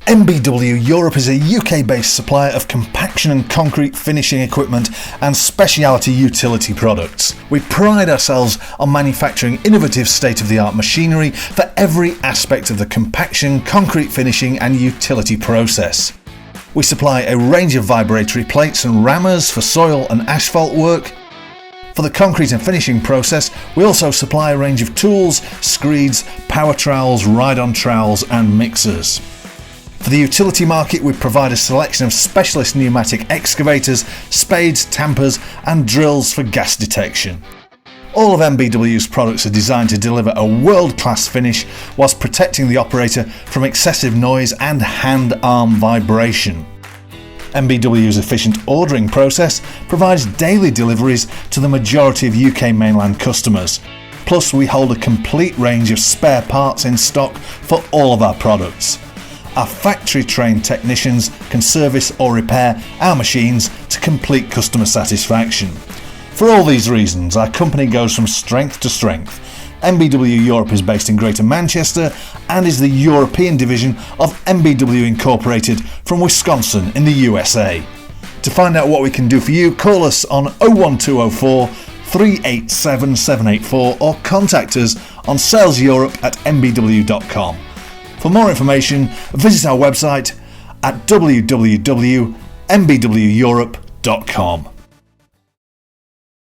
MBW Europe is a UK-based supplier of compaction and concrete finishing equipment and specialty utility products. We pride ourselves on manufacturing innovative state-of-the-art machinery for every aspect of the compaction, concrete finishing and utility process. We supply a range of vibratory plates and rammers for soil and asphalt work. For the concrete and finishing process, we also supply a range of tools, screeds, power trowels, ride-on trowels and mixers. For the utility market, we provide a selection of specialist pneumatic excavators, spades, tampers and drills for gas detection. All of MBW's products are designed to deliver a world-class finish whilst protecting the operator from excessive noise and hand-arm vibration. MBW's efficient ordering process provides daily deliveries to the majority of UK mainland customers. Plus, we hold a complete range of spare parts in stock for all of our products. Our factory-trained technicians can service or repair our machines to complete customer satisfaction. For all these reasons, our company goes from strength to strength. MBW Europe is based in Greater Manchester and is the European division of MBW Incorporated from Wisconsin in the USA. To find out what we can do for you, call us on 01204 387 784 or contact us on saleseurope@mbw.com. For more information, visit our website at www.mbweurope.com.